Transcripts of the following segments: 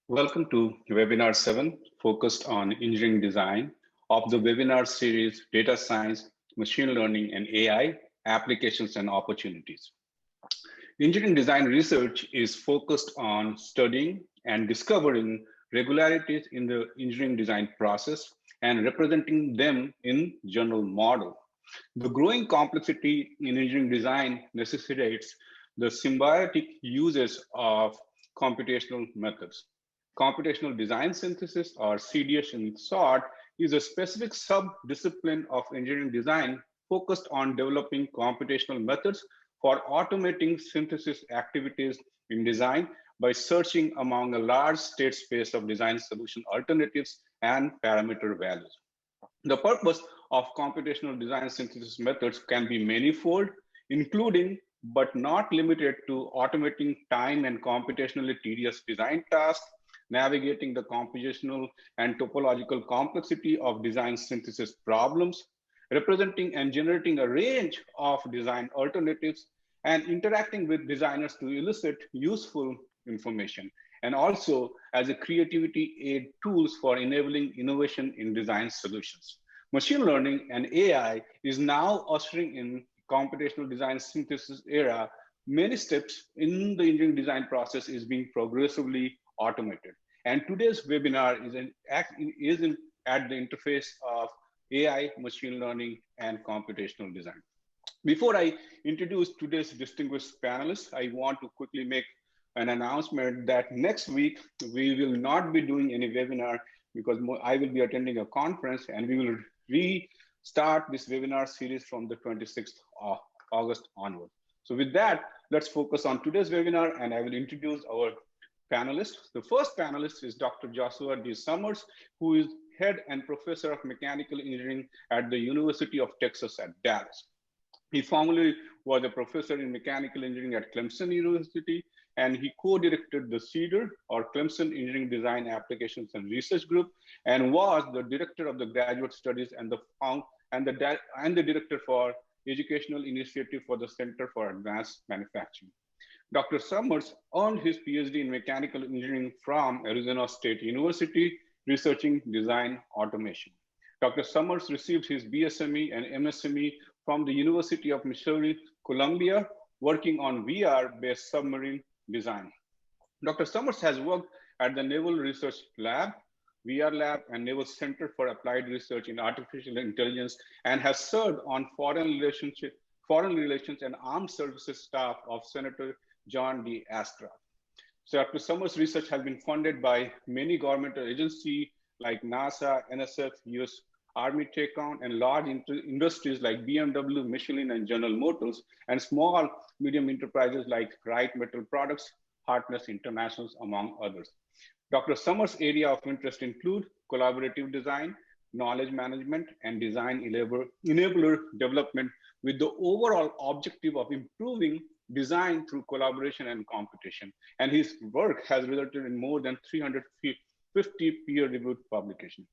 Welcome to Webinar 7, focused on engineering design of the webinar series Data Science, Machine Learning, and AI Applications and Opportunities. Engineering design research is focused on studying and discovering regularities in the engineering design process and representing them in general model. The growing complexity in engineering design necessitates the symbiotic uses of computational methods. Computational design synthesis, or CDS in short, is a specific sub-discipline of engineering design focused on developing computational methods for automating synthesis activities in design by searching among a large state space of design solution alternatives and parameter values. The purpose of computational design synthesis methods can be manifold, including but not limited to automating time and computationally tedious design tasks, navigating the compositional and topological complexity of design synthesis problems, representing and generating a range of design alternatives, and interacting with designers to elicit useful information, and also as a creativity aid tools for enabling innovation in design solutions. Machine learning and AI is now ushering in computational design synthesis era. Many steps in the engineering design process is being progressively automated. And today's webinar is at the interface of AI, machine learning, and computational design. Before I introduce today's distinguished panelists, I want to quickly make an announcement that next week we will not be doing any webinar because I will be attending a conference, and we will restart this webinar series from the 26th of August onward. So with that, let's focus on today's webinar, and I will introduce our panelists. The first panelist is Dr. Joshua D. Summers, who is head and professor of mechanical engineering at the University of Texas at Dallas. He formerly was a professor in mechanical engineering at Clemson University, and he co-directed the CEDAR, or Clemson Engineering Design Applications and Research Group, and was the director of the graduate studies and the director for educational initiative for the Center for Advanced Manufacturing. Dr. Summers earned his PhD in mechanical engineering from Arizona State University, researching design automation. Dr. Summers received his BSME and MSME from the University of Missouri, Columbia, working on VR-based submarine design. Dr. Summers has worked at the Naval Research Lab, VR Lab, and Naval Center for Applied Research in Artificial Intelligence, and has served on foreign relations and armed services staff of Senator John D. Ashcroft. So Dr. Summers' research has been funded by many governmental agencies like NASA, NSF, US Army TACON, and large industries like BMW, Michelin, and General Motors, and small, medium enterprises like Wright Metal Products, Hartness International, among others. Dr. Summers' area of interest include collaborative design, knowledge management, and design enabler development, with the overall objective of improving design through collaboration and competition. And his work has resulted in more than 350 peer-reviewed publications.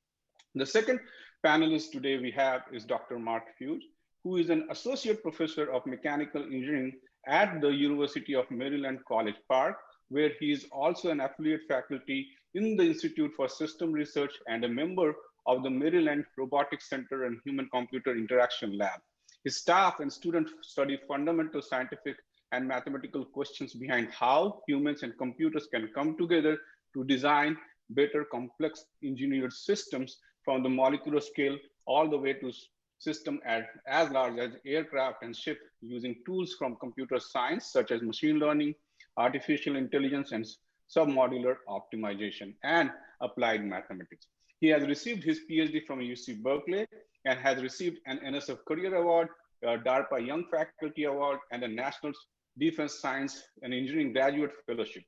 The second panelist today we have is Dr. Mark Fuge, who is an associate professor of mechanical engineering at the University of Maryland, College Park, where he is also an affiliate faculty in the Institute for System Research and a member of the Maryland Robotics Center and Human-Computer Interaction Lab. His staff and students study fundamental scientific and mathematical questions behind how humans and computers can come together to design better complex engineered systems, from the molecular scale all the way to systems as large as aircraft and ships, using tools from computer science such as machine learning, artificial intelligence, and submodular optimization, and applied mathematics. He has received his PhD from UC Berkeley and has received an NSF Career Award, a DARPA Young Faculty Award, and a National Defense Science and Engineering Graduate Fellowship.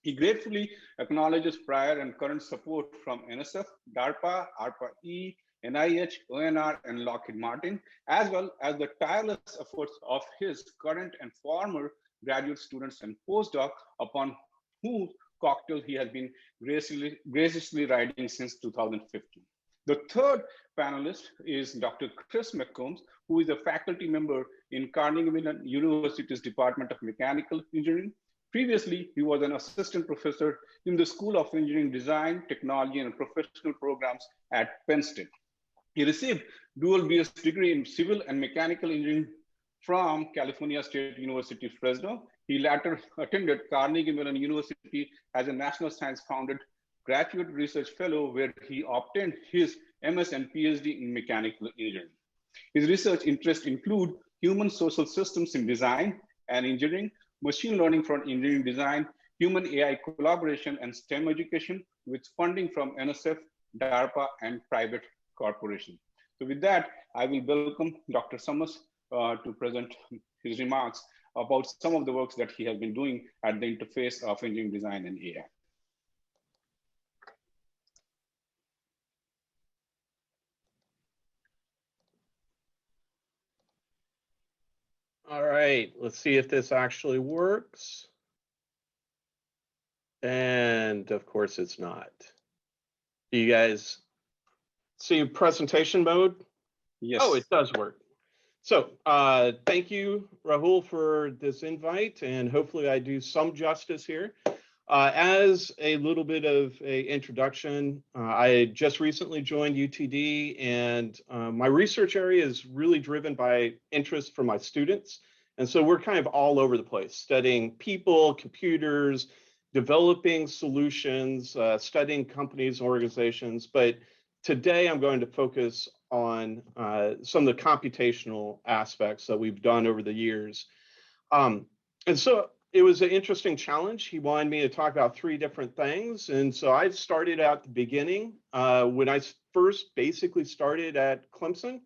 He gratefully acknowledges prior and current support from NSF, DARPA, ARPA-E, NIH, ONR, and Lockheed Martin, as well as the tireless efforts of his current and former graduate students and postdocs, upon whose cocktail he has been graciously riding since 2015. The third panelist is Dr. Chris McCombs, who is a faculty member in Carnegie Mellon University's Department of Mechanical Engineering. Previously, he was an assistant professor in the School of Engineering Design, Technology, and Professional Programs at Penn State. He received dual BS degree in civil and mechanical engineering from California State University, Fresno. He later attended Carnegie Mellon University as a National Science Founded Graduate Research Fellow, where he obtained his MS and PhD in mechanical engineering. His research interests include human social systems in design and engineering, machine learning for engineering design, human AI collaboration, and STEM education with funding from NSF, DARPA, and private corporations. So with that, I will welcome Dr. Summers to present his remarks about some of the works that he has been doing at the interface of engineering design and AI. All right, let's see if this actually works. And of course it's not. Do you guys see presentation mode? Yes. Oh, it does work. So thank you, Rahul, for this invite, and hopefully I do some justice here. As a little bit of an introduction, I just recently joined UTD, and my research area is really driven by interest from my students. And so we're kind of all over the place, studying people, computers, developing solutions, studying companies, organizations. But today I'm going to focus on some of the computational aspects that we've done over the years. And so it was an interesting challenge. He wanted me to talk about 3 different things. And so I started at the beginning when I first basically started at Clemson.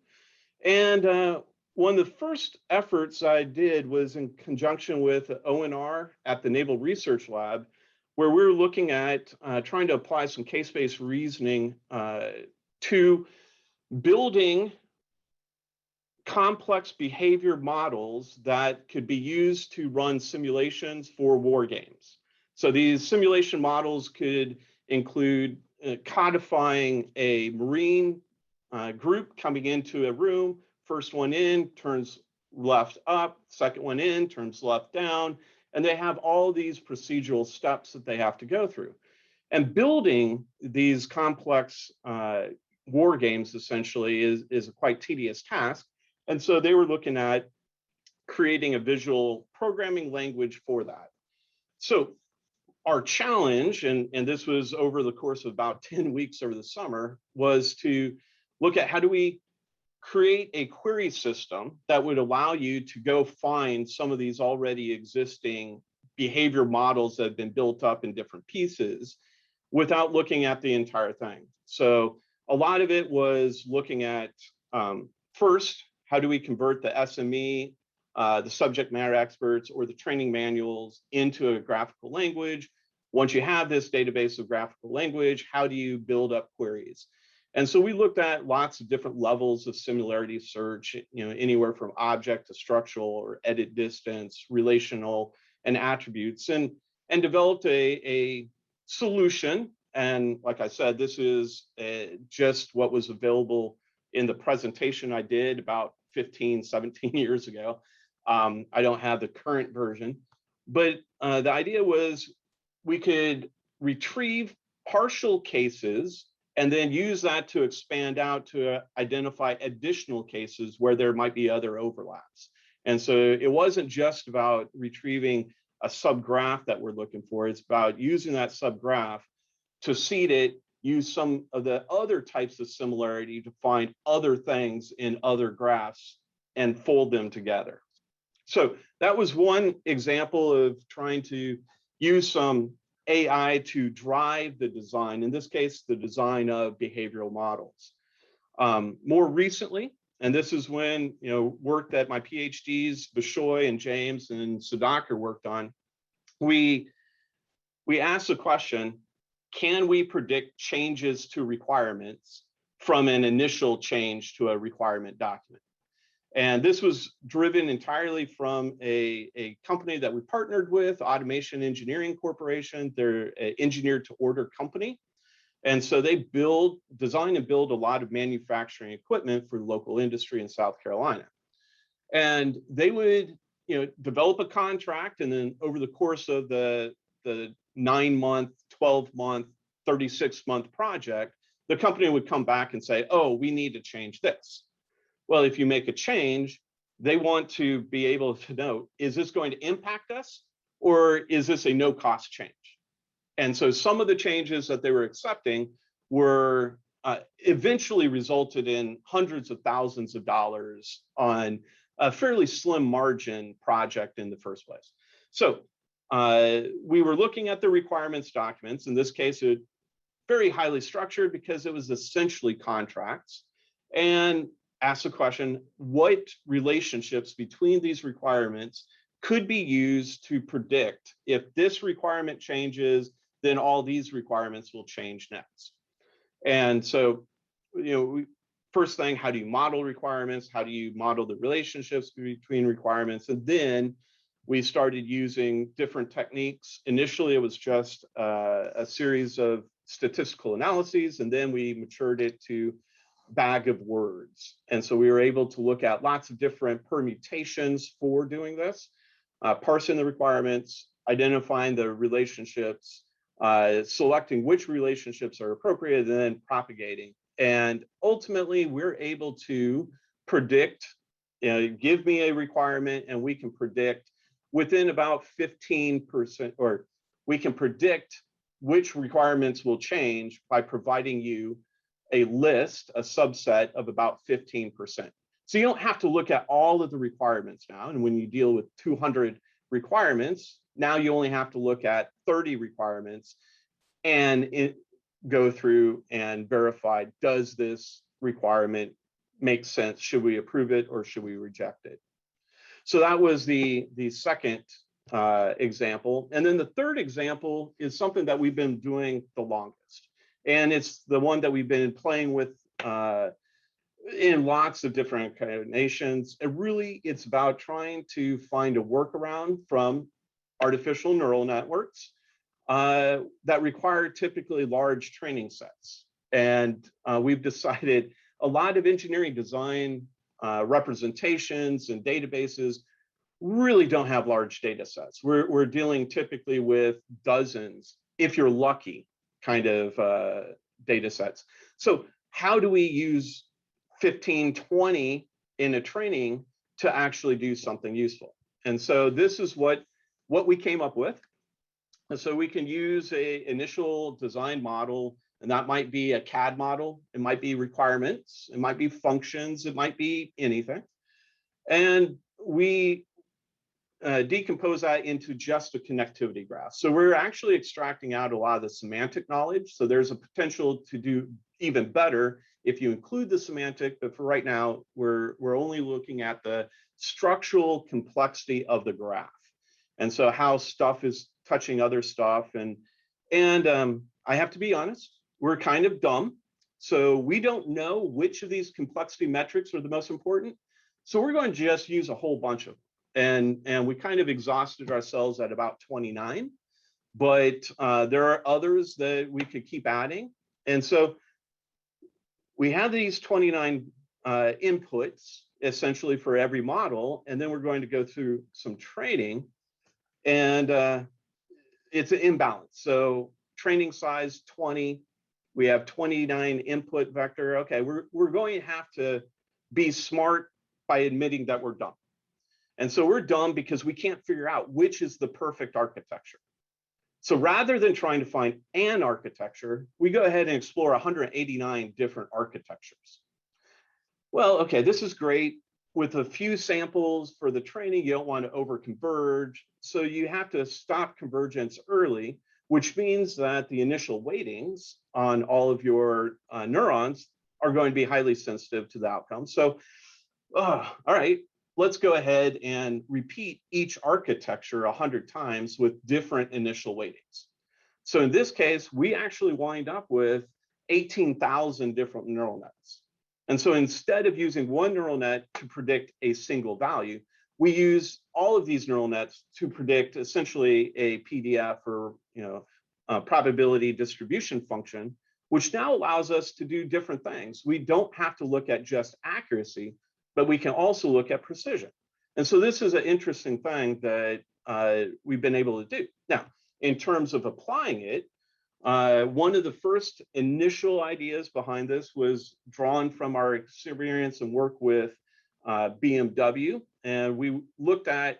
And one of the first efforts I did was in conjunction with ONR at the Naval Research Lab, where we were looking at trying to apply some case-based reasoning to building complex behavior models that could be used to run simulations for war games. So these simulation models could include codifying a Marine group coming into a room. First one in turns left up, second one in turns left down, and they have all these procedural steps that they have to go through. And building these complex war games essentially is a quite tedious task. And so they were looking at creating a visual programming language for that. So our challenge, and this was over the course of about 10 weeks over the summer, was to look at how do we create a query system that would allow you to go find some of these already existing behavior models that have been built up in different pieces without looking at the entire thing. So a lot of it was looking at first, how do we convert the SME, the subject matter experts, or the training manuals into a graphical language? Once you have this database of graphical language, how do you build up queries? And so we looked at lots of different levels of similarity search, anywhere from object to structural or edit distance, relational, and attributes, and developed a solution. And like I said, this is just what was available in the presentation I did about 15, 17 years ago. I don't have the current version, but the idea was we could retrieve partial cases and then use that to expand out to identify additional cases where there might be other overlaps. And so it wasn't just about retrieving a subgraph that we're looking for, it's about using that subgraph to seed it, use some of the other types of similarity to find other things in other graphs and fold them together. So that was one example of trying to use some AI to drive the design, in this case, the design of behavioral models. More recently, and this is when work that my PhDs, Bishoy and James and Sudhakar worked on, we asked the question, can we predict changes to requirements from an initial change to a requirement document? And this was driven entirely from a company that we partnered with, Automation Engineering Corporation. They're an engineer-to-order company. And so they design and build a lot of manufacturing equipment for local industry in South Carolina. And they would develop a contract, and then over the course of the 9-month, 12-month, 36-month project, the company would come back and say, oh, we need to change this. Well, if you make a change, they want to be able to know, is this going to impact us, or is this a no-cost change? And so some of the changes that they were accepting were eventually resulted in hundreds of thousands of dollars on a fairly slim margin project in the first place. So we were looking at the requirements documents. In this case, it very highly structured because it was essentially contracts, and asked the question, what relationships between these requirements could be used to predict if this requirement changes, then all these requirements will change next. And so, first thing, how do you model requirements? How do you model the relationships between requirements? And then we started using different techniques. Initially, it was just a series of statistical analyses, and then we matured it to bag of words. And so we were able to look at lots of different permutations for doing this, parsing the requirements, identifying the relationships, selecting which relationships are appropriate, and then propagating. And ultimately, we're able to predict, give me a requirement, and we can predict within about 15%, or we can predict which requirements will change by providing you a list, a subset of about 15%. So you don't have to look at all of the requirements now. And when you deal with 200 requirements, now you only have to look at 30 requirements and go through and verify, does this requirement make sense? Should we approve it or should we reject it? So that was the second example. And then the third example is something that we've been doing the longest. And it's the one that we've been playing with in lots of different incarnations. And really, it's about trying to find a workaround from artificial neural networks that require typically large training sets. And we've decided a lot of engineering design representations and databases really don't have large data sets. We're dealing typically with dozens, if you're lucky, kind of data sets. So how do we use 15, 20 in a training to actually do something useful? And so this is what we came up with. And so we can use an initial design model, and that might be a CAD model. It might be requirements. It might be functions. It might be anything. And we decompose that into just a connectivity graph. So we're actually extracting out a lot of the semantic knowledge. So there's a potential to do even better if you include the semantic, but for right now, we're only looking at the structural complexity of the graph. And so how stuff is touching other stuff. And I have to be honest, we're kind of dumb. So we don't know which of these complexity metrics are the most important. So we're going to just use a whole bunch of them. And we kind of exhausted ourselves at about 29, but there are others that we could keep adding. And so we have these 29 inputs essentially for every model, and then we're going to go through some training, and it's an imbalance. So training size 20, we have 29 input vector. Okay, we're going to have to be smart by admitting that we're dumb. And so we're dumb because we can't figure out which is the perfect architecture. So rather than trying to find an architecture, we go ahead and explore 189 different architectures. Well, okay, this is great. With a few samples for the training, you don't want to over-converge. So you have to stop convergence early, which means that the initial weightings on all of your neurons are going to be highly sensitive to the outcome. So, all right. Let's go ahead and repeat each architecture 100 times with different initial weightings. So in this case, we actually wind up with 18,000 different neural nets. And so instead of using one neural net to predict a single value, we use all of these neural nets to predict essentially a PDF or a probability distribution function, which now allows us to do different things. We don't have to look at just accuracy, but we can also look at precision. And so this is an interesting thing that we've been able to do. Now, in terms of applying it, one of the first initial ideas behind this was drawn from our experience and work with BMW. And we looked at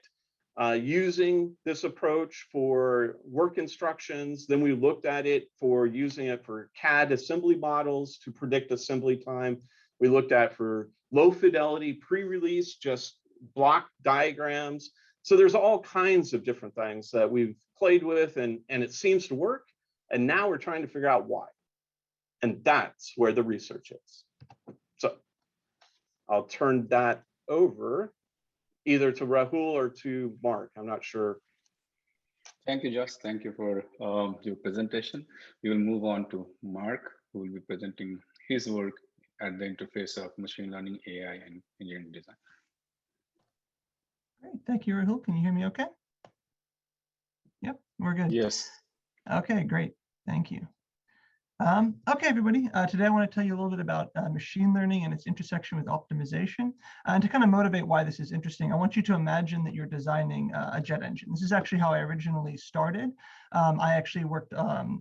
using this approach for work instructions. Then we looked at it for using it for CAD assembly models to predict assembly time. We looked at for low fidelity pre-release, just block diagrams. So there's all kinds of different things that we've played with, and it seems to work. And now we're trying to figure out why. And that's where the research is. So I'll turn that over either to Rahul or to Mark. I'm not sure. Thank you, Josh. Thank you for your presentation. We will move on to Mark, who will be presenting his work at the interface of machine learning, AI, and engineering design. Great. Thank you, Rahul. Can you hear me okay? Yep, we're good. Yes. Okay, great. Thank you. Okay, everybody. Today I want to tell you a little bit about machine learning and its intersection with optimization. And to kind of motivate why this is interesting, I want you to imagine that you're designing a jet engine. This is actually how I originally started. I actually worked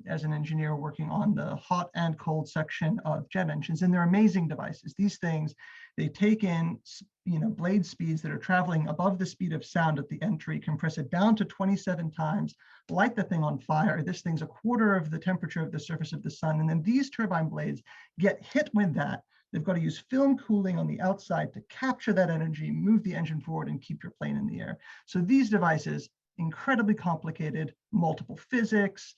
as an engineer working on the hot and cold section of jet engines, and they're amazing devices. These things, they take in blade speeds that are traveling above the speed of sound at the entry, compress it down to 27 times, light the thing on fire. This thing's a quarter of the temperature of the surface of the sun. And then these turbine blades get hit with that. They've got to use film cooling on the outside to capture that energy, move the engine forward, and keep your plane in the air. So these devices, incredibly complicated, multiple physics,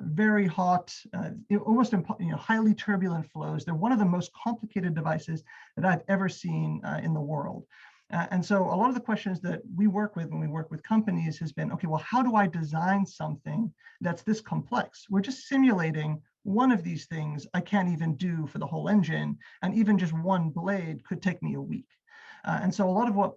very hot, almost highly turbulent flows. They're one of the most complicated devices that I've ever seen in the world. And so a lot of the questions that we work with when we work with companies has been, okay, well, how do I design something that's this complex? We're just simulating one of these things I can't even do for the whole engine, and even just one blade could take me a week. And so a lot of what,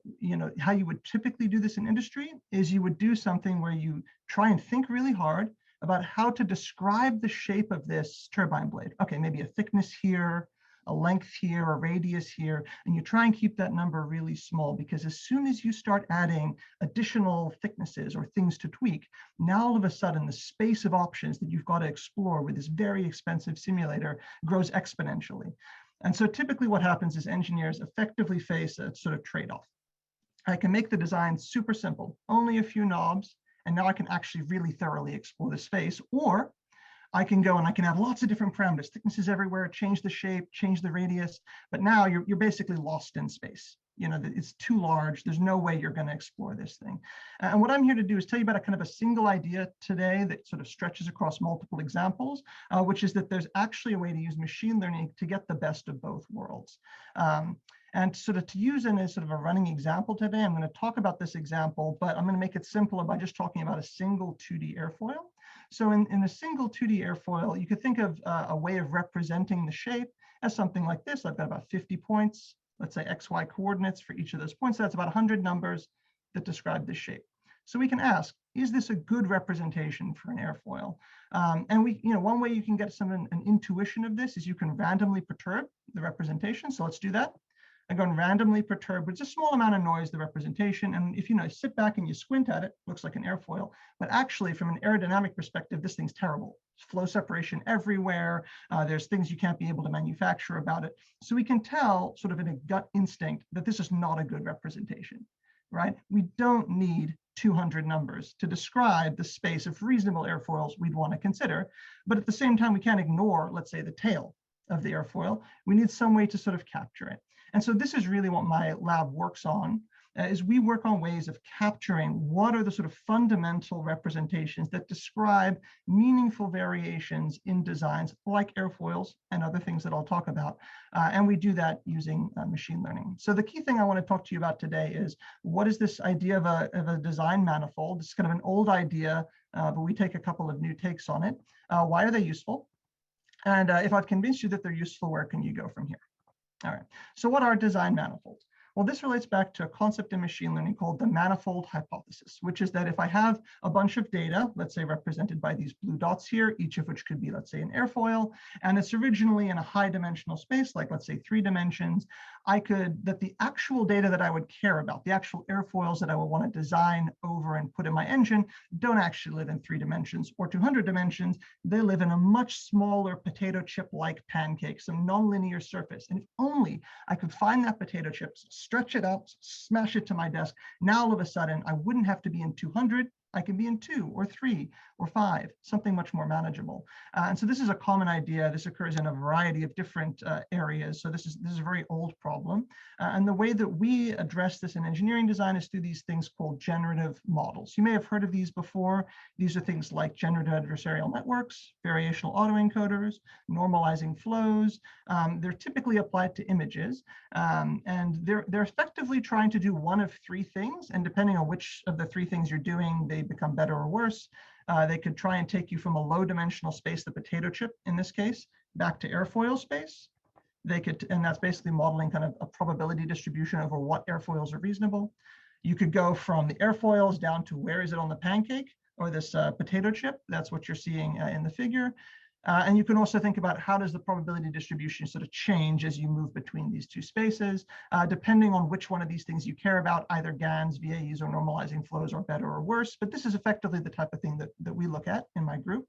how you would typically do this in industry is you would do something where you try and think really hard about how to describe the shape of this turbine blade. Okay, maybe a thickness here, a length here, a radius here, and you try and keep that number really small, because as soon as you start adding additional thicknesses or things to tweak, now all of a sudden the space of options that you've got to explore with this very expensive simulator grows exponentially. And so typically what happens is engineers effectively face a sort of trade-off. I can make the design super simple, only a few knobs, and now I can actually really thoroughly explore the space. Or I can go and I can have lots of different parameters, thicknesses everywhere, change the shape, change the radius, but now you're basically lost in space. It's too large. There's no way you're going to explore this thing. And what I'm here to do is tell you about a kind of a single idea today that sort of stretches across multiple examples, which is that there's actually a way to use machine learning to get the best of both worlds. And sort of to use in a sort of a running example today, I'm going to talk about this example, but I'm going to make it simpler by just talking about a single 2D airfoil. So in a single 2D airfoil, you could think of a way of representing the shape as something like this. I've got about 50 points, let's say XY coordinates for each of those points. That's about 100 numbers that describe this shape. So we can ask, is this a good representation for an airfoil? And one way you can get an intuition of this is you can randomly perturb the representation. So let's do that. I'm going to randomly perturb with just a small amount of noise the representation. And if you sit back and you squint at it, looks like an airfoil. But actually, from an aerodynamic perspective, this thing's terrible. Flow separation everywhere. There's things you can't be able to manufacture about it. So we can tell sort of in a gut instinct that this is not a good representation, right? We don't need 200 numbers to describe the space of reasonable airfoils we'd want to consider. But at the same time, we can't ignore, let's say, the tail of the airfoil. We need some way to sort of capture it. And so this is really what my lab works on, is we work on ways of capturing what are the sort of fundamental representations that describe meaningful variations in designs like airfoils and other things that I'll talk about. And we do that using machine learning. So the key thing I want to talk to you about today is, what is this idea of a design manifold? It's kind of an old idea, but we take a couple of new takes on it. Why are they useful? And if I've convinced you that they're useful, where can you go from here? All right, so what are design manifolds? Well, this relates back to a concept in machine learning called the manifold hypothesis, which is that if I have a bunch of data, let's say represented by these blue dots here, each of which could be, let's say, an airfoil, and it's originally in a high dimensional space, like let's say 3 dimensions, that the actual data that I would care about, the actual airfoils that I would want to design over and put in my engine, don't actually live in 3 dimensions or 200 dimensions. They live in a much smaller potato chip-like pancake, some nonlinear surface. And if only I could find that potato chip, stretch it out, smash it to my desk, now all of a sudden I wouldn't have to be in 200. I can be in 2 or 3 or 5, something much more manageable. And so this is a common idea. This occurs in a variety of different areas. So this is a very old problem. And the way that we address this in engineering design is through these things called generative models. You may have heard of these before. These are things like generative adversarial networks, variational autoencoders, normalizing flows. They're typically applied to images. And they're effectively trying to do one of 3 things. And depending on which of the 3 things you're doing, they become better or worse. They could try and take you from a low dimensional space, the potato chip in this case, back to airfoil space. They could, and that's basically modeling kind of a probability distribution over what airfoils are reasonable. You could go from the airfoils down to where is it on the pancake or this potato chip. That's what you're seeing in the figure. And you can also think about how does the probability distribution sort of change as you move between these 2 spaces, depending on which one of these things you care about, either GANs, VAEs, or normalizing flows are better or worse. But this is effectively the type of thing that we look at in my group.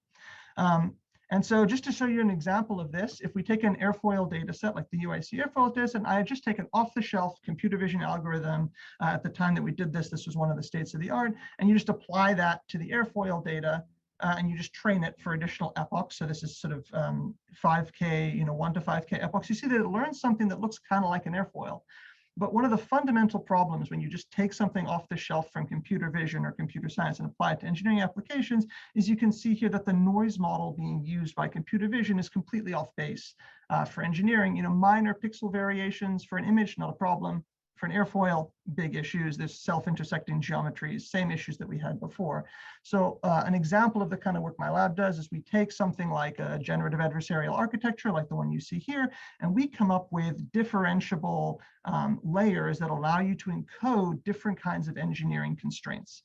And so just to show you an example of this, if we take an airfoil data set like the UIC airfoil data set, and I had just taken off-the-shelf computer vision algorithm at the time that we did this was one of the states of the art, and you just apply that to the airfoil data, and you just train it for additional epochs. So this is sort of 5K, 1 to 5K epochs. You see that it learns something that looks kind of like an airfoil. But one of the fundamental problems when you just take something off the shelf from computer vision or computer science and apply it to engineering applications is you can see here that the noise model being used by computer vision is completely off base. For engineering, minor pixel variations for an image, not a problem. For an airfoil, big issues. There's self-intersecting geometries, same issues that we had before. So an example of the kind of work my lab does is we take something like a generative adversarial architecture, like the one you see here, and we come up with differentiable layers that allow you to encode different kinds of engineering constraints.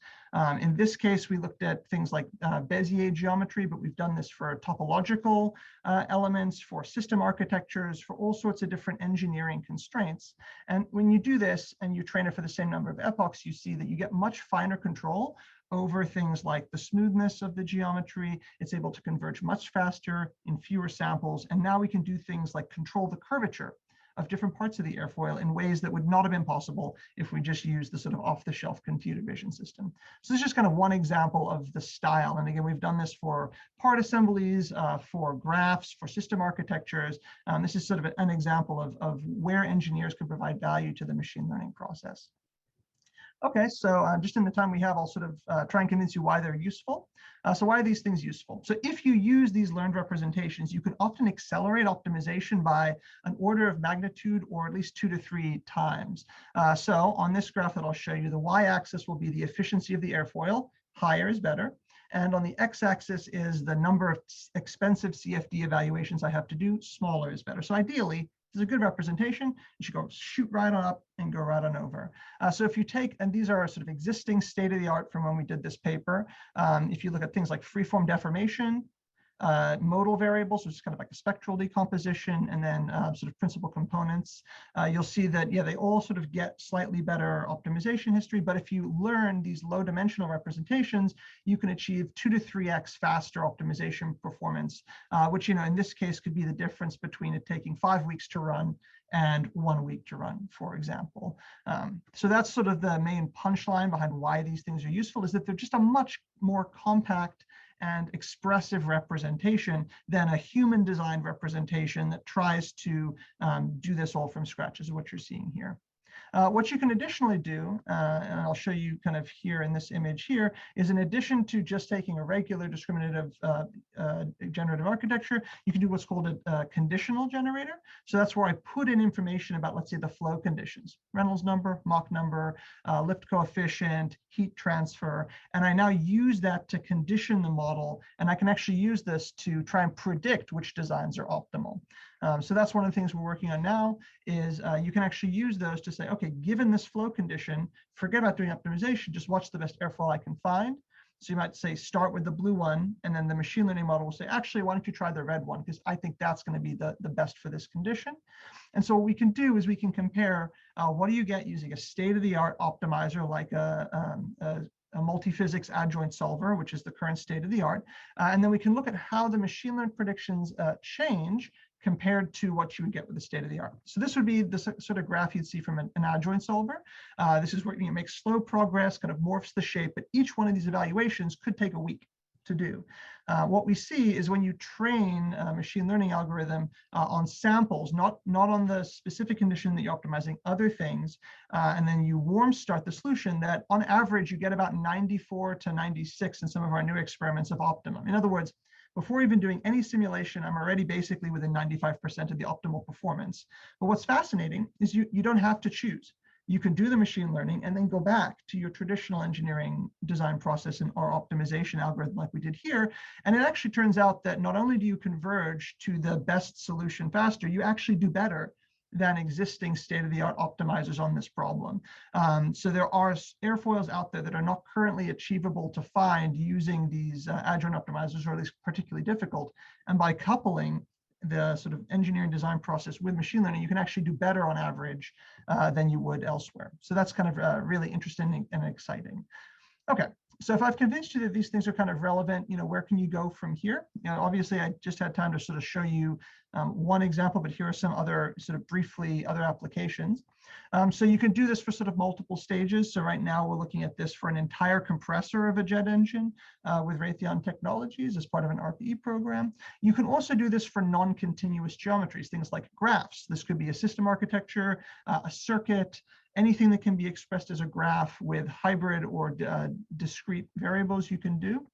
In this case, we looked at things like Bezier geometry, but we've done this for topological elements, for system architectures, for all sorts of different engineering constraints. And when you do this and you train it for the same number of epochs, you see that you get much finer control over things like the smoothness of the geometry. It's able to converge much faster in fewer samples. And now we can do things like control the curvature of different parts of the airfoil in ways that would not have been possible if we just used the sort of off-the-shelf computer vision system. So this is just kind of one example of the style. And again, we've done this for part assemblies, for graphs, for system architectures. This is sort of an example of where engineers can provide value to the machine learning process. Okay, so just in the time we have, I'll sort of try and convince you why they're useful. So why are these things useful? So if you use these learned representations, you can often accelerate optimization by an order of magnitude or at least 2 to 3 times. So on this graph that I'll show you, the y-axis will be the efficiency of the airfoil. Higher is better. And on the x-axis is the number of expensive CFD evaluations I have to do. Smaller is better. So ideally, this is a good representation. You should go shoot right on up and go right on over. So if you take, and these are sort of existing state of the art from when we did this paper. If you look at things like freeform deformation, modal variables, which is kind of like a spectral decomposition, and then sort of principal components, you'll see that, yeah, they all sort of get slightly better optimization history. But if you learn these low dimensional representations, you can achieve 2 to 3x faster optimization performance, which, in this case could be the difference between it taking 5 weeks to run and 1 week to run, for example. So that's sort of the main punchline behind why these things are useful, is that they're just a much more compact and expressive representation than a human designed representation that tries to do this all from scratch, is what you're seeing here. What you can additionally do, and I'll show you kind of here in this image here, is in addition to just taking a regular discriminative generative architecture, you can do what's called a conditional generator. So that's where I put in information about, let's say, the flow conditions, Reynolds number, Mach number, lift coefficient, heat transfer, and I now use that to condition the model, and I can actually use this to try and predict which designs are optimal. So that's one of the things we're working on now is you can actually use those to say, okay, given this flow condition, forget about doing optimization, just watch the best airfoil I can find. So you might say, start with the blue one, and then the machine learning model will say, actually, why don't you try the red one? Because I think that's going to be the best for this condition. And so what we can do is we can compare what do you get using a state-of-the-art optimizer like a multi-physics adjoint solver, which is the current state of the art. And then we can look at how the machine learned predictions change compared to what you would get with the state of the art. So this would be the sort of graph you'd see from an adjoint solver. This is where you make slow progress, kind of morphs the shape, but each one of these evaluations could take a week to do. What we see is when you train a machine learning algorithm on samples, not on the specific condition that you're optimizing, other things, and then you warm start the solution, that on average you get about 94 to 96 in some of our new experiments of optimum. In other words, before even doing any simulation, I'm already basically within 95% of the optimal performance. But what's fascinating is you don't have to choose. You can do the machine learning and then go back to your traditional engineering design process and or optimization algorithm like we did here. And it actually turns out that not only do you converge to the best solution faster, you actually do better than existing state-of-the-art optimizers on this problem. So there are airfoils out there that are not currently achievable to find using these adjoint optimizers, or at least particularly difficult. And by coupling the sort of engineering design process with machine learning, you can actually do better on average than you would elsewhere. So that's kind of really interesting and exciting. Okay, so if I've convinced you that these things are kind of relevant, where can you go from here? Obviously I just had time to sort of show you one example, but here are some other sort of briefly other applications. So you can do this for sort of multiple stages. So right now we're looking at this for an entire compressor of a jet engine with Raytheon Technologies as part of an RPE program. You can also do this for non-continuous geometries, things like graphs. This could be a system architecture, a circuit, anything that can be expressed as a graph with hybrid or discrete variables you can do.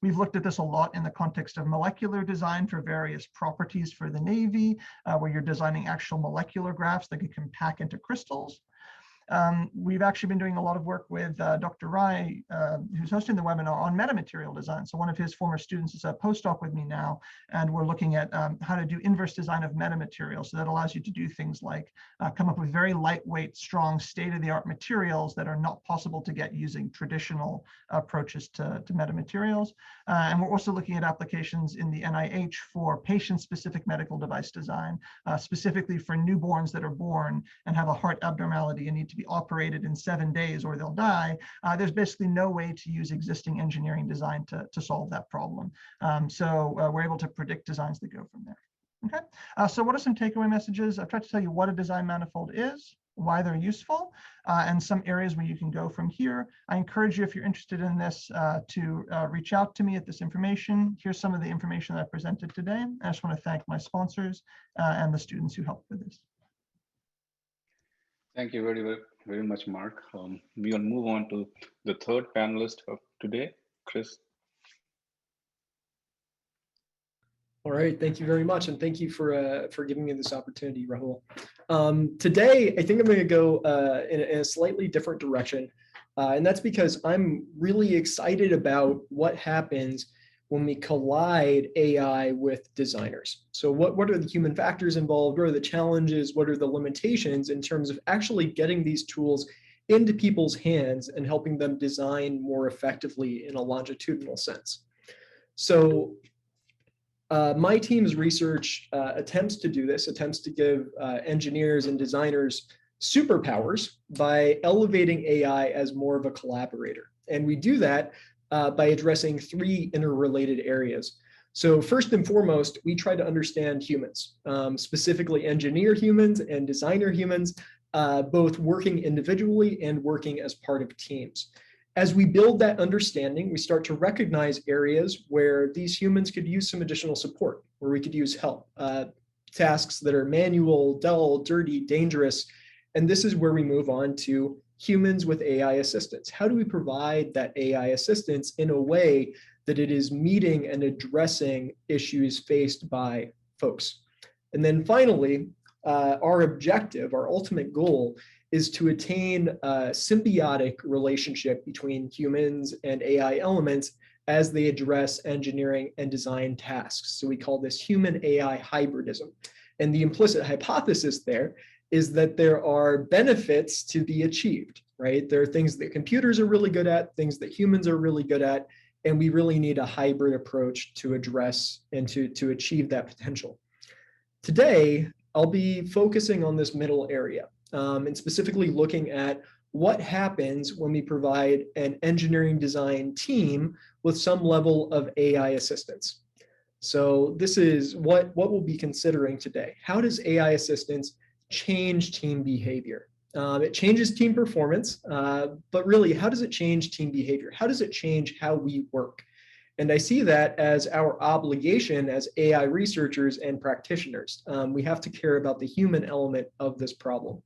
We've looked at this a lot in the context of molecular design for various properties for the Navy, where you're designing actual molecular graphs that can pack into crystals. We've actually been doing a lot of work with Dr. Rai, who's hosting the webinar on metamaterial design. So one of his former students is a postdoc with me now, and we're looking at how to do inverse design of metamaterials. So that allows you to do things like come up with very lightweight, strong, state-of-the-art materials that are not possible to get using traditional approaches to metamaterials. And we're also looking at applications in the NIH for patient-specific medical device design, specifically for newborns that are born and have a heart abnormality and need to be operated in 7 days or they'll die. There's basically no way to use existing engineering design to solve that problem. So we're able to predict designs that go from there. Okay, so what are some takeaway messages? I've tried to tell you what a design manifold is, why they're useful, and some areas where you can go from here. I encourage you, if you're interested in this, to reach out to me at this information. Here's some of the information that I presented today. I just want to thank my sponsors and the students who helped with this. Thank you very much, Mark. We will move on to the third panelist of today, Chris. All right, thank you very much, and thank you for giving me this opportunity, Rahul. Today, I think I'm going to go in a slightly different direction, and that's because I'm really excited about what happens when we collide AI with designers. So what are the human factors involved? What are the challenges? What are the limitations in terms of actually getting these tools into people's hands and helping them design more effectively in a longitudinal sense? So my team's research attempts to do this, attempts to give engineers and designers superpowers by elevating AI as more of a collaborator. And we do that by addressing three interrelated areas. So first and foremost, we try to understand humans, specifically engineer humans and designer humans, both working individually and working as part of teams. As we build that understanding, we start to recognize areas where these humans could use some additional support, where we could use help, tasks that are manual, dull, dirty, dangerous. And this is where we move on to humans with AI assistance. How do we provide that AI assistance in a way that it is meeting and addressing issues faced by folks? And then finally, our objective, our ultimate goal, is to attain a symbiotic relationship between humans and AI elements as they address engineering and design tasks. So we call this human AI hybridism. And the implicit hypothesis there is that there are benefits to be achieved, right? There are things that computers are really good at, things that humans are really good at, and we really need a hybrid approach to address and to achieve that potential. Today, I'll be focusing on this middle area and specifically looking at what happens when we provide an engineering design team with some level of AI assistance. So this is what we'll be considering today. How does AI assistance change team behavior? It changes team performance, but really, how does it change team behavior? How does it change how we work? And I see that as our obligation as AI researchers and practitioners. We have to care about the human element of this problem.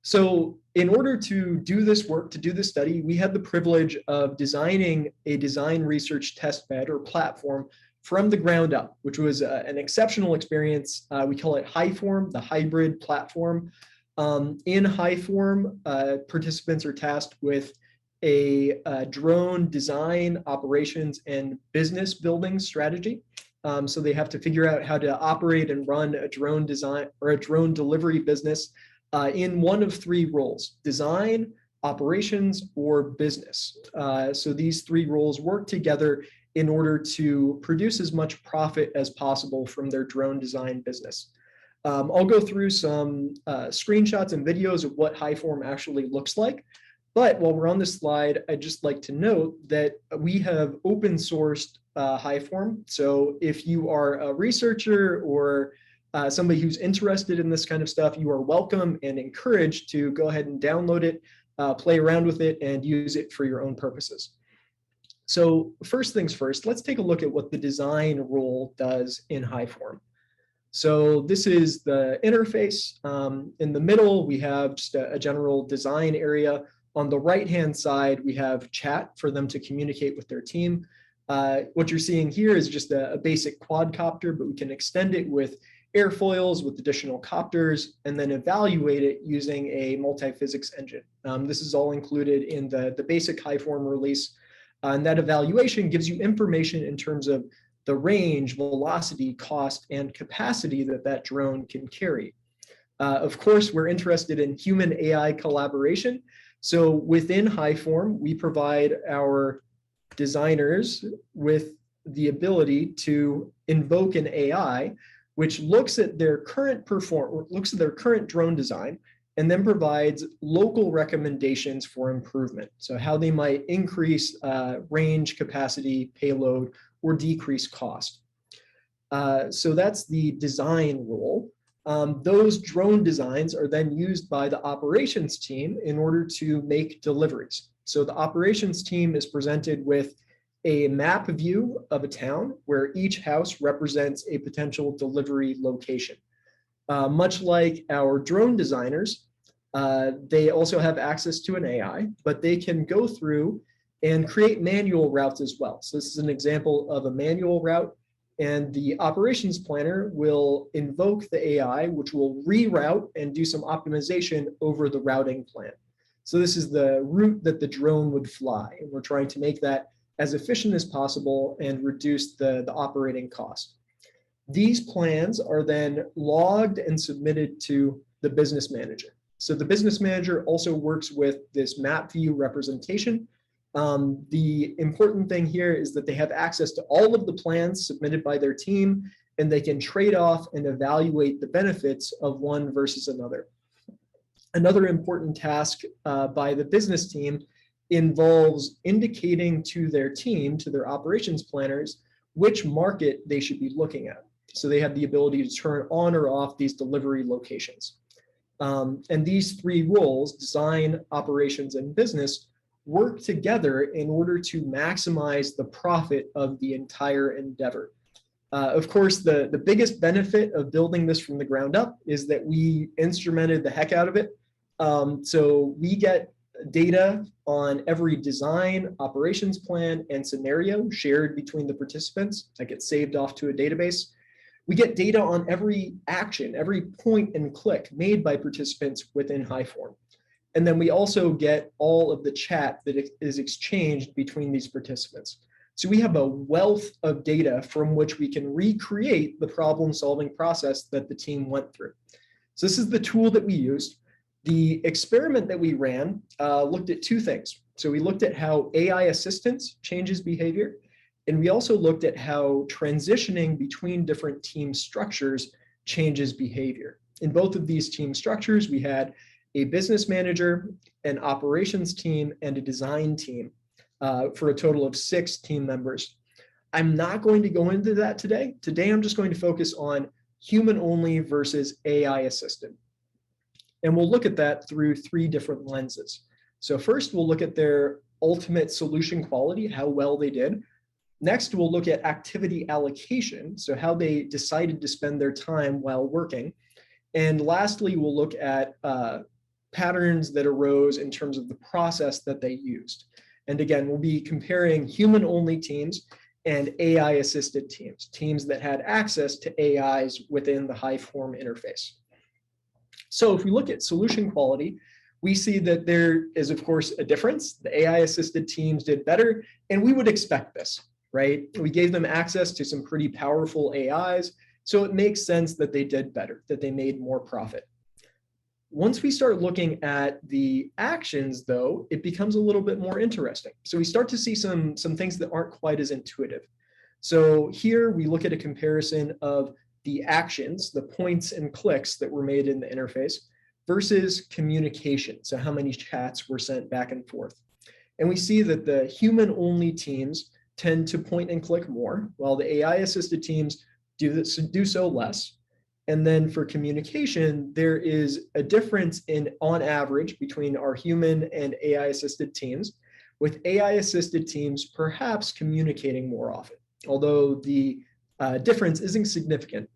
So in order to do this work, to do this study, we had the privilege of designing a design research testbed or platform from the ground up, which was an exceptional experience. We call it HighForm, the hybrid platform. In HighForm, participants are tasked with a drone design, operations, and business building strategy. So they have to figure out how to operate and run a drone design or a drone delivery business in one of three roles: design, operations, or business. So these three roles work together in order to produce as much profit as possible from their drone design business. I'll go through some screenshots and videos of what HighForm actually looks like. But while we're on this slide, I'd just like to note that we have open sourced HighForm. So if you are a researcher or somebody who's interested in this kind of stuff, you are welcome and encouraged to go ahead and download it, play around with it, and use it for your own purposes. So first things first, let's take a look at what the design role does in HighForm. So this is the interface. In the middle, we have just a general design area. On the right-hand side, we have chat for them to communicate with their team. What you're seeing here is just a basic quadcopter, but we can extend it with airfoils, with additional copters, and then evaluate it using a multi-physics engine. This is all included in the basic HighForm release. And that evaluation gives you information in terms of the range, velocity, cost, and capacity that drone can carry. Of course, we're interested in human AI collaboration. So within HighForm, we provide our designers with the ability to invoke an AI, which looks at their current drone design, and then provides local recommendations for improvement. So how they might increase range, capacity, payload, or decrease cost. So that's the design role. Those drone designs are then used by the operations team in order to make deliveries. So the operations team is presented with a map view of a town where each house represents a potential delivery location. Much like our drone designers, they also have access to an AI, but they can go through and create manual routes as well. So this is an example of a manual route, and the operations planner will invoke the AI, which will reroute and do some optimization over the routing plan. So this is the route that the drone would fly, and we're trying to make that as efficient as possible and reduce the operating cost. These plans are then logged and submitted to the business manager. So the business manager also works with this map view representation. The important thing here is that they have access to all of the plans submitted by their team, and they can trade off and evaluate the benefits of one versus another. Another important task by the business team involves indicating to their team, to their operations planners, which market they should be looking at. So they have the ability to turn on or off these delivery locations. And these three roles, design, operations, and business, work together in order to maximize the profit of the entire endeavor. Of course, the biggest benefit of building this from the ground up is that we instrumented the heck out of it. So we get data on every design, operations plan, and scenario shared between the participants that gets saved off to a database. We get data on every action, every point and click made by participants within HighForm. And then we also get all of the chat that is exchanged between these participants. So we have a wealth of data from which we can recreate the problem-solving process that the team went through. So this is the tool that we used. The experiment that we ran looked at two things. So we looked at how AI assistance changes behavior, and we also looked at how transitioning between different team structures changes behavior. In both of these team structures, we had a business manager, an operations team, and a design team for a total of 6 team members. I'm not going to go into that today. Today, I'm just going to focus on human only versus AI assisted. And we'll look at that through 3 different lenses. So first, we'll look at their ultimate solution quality, how well they did. Next, we'll look at activity allocation, so how they decided to spend their time while working. And lastly, we'll look at patterns that arose in terms of the process that they used. And again, we'll be comparing human-only teams and AI-assisted teams, teams that had access to AIs within the HighForm interface. So if we look at solution quality, we see that there is, of course, a difference. The AI-assisted teams did better, and we would expect this, right? We gave them access to some pretty powerful AIs, so it makes sense that they did better, that they made more profit. Once we start looking at the actions, though, it becomes a little bit more interesting. So we start to see some things that aren't quite as intuitive. So here we look at a comparison of the actions, the points and clicks that were made in the interface versus communication. So how many chats were sent back and forth. And we see that the human-only teams tend to point and click more, while the AI-assisted teams do so less. And then for communication, there is a difference on average between our human and AI-assisted teams, with AI-assisted teams perhaps communicating more often, although the difference isn't significant.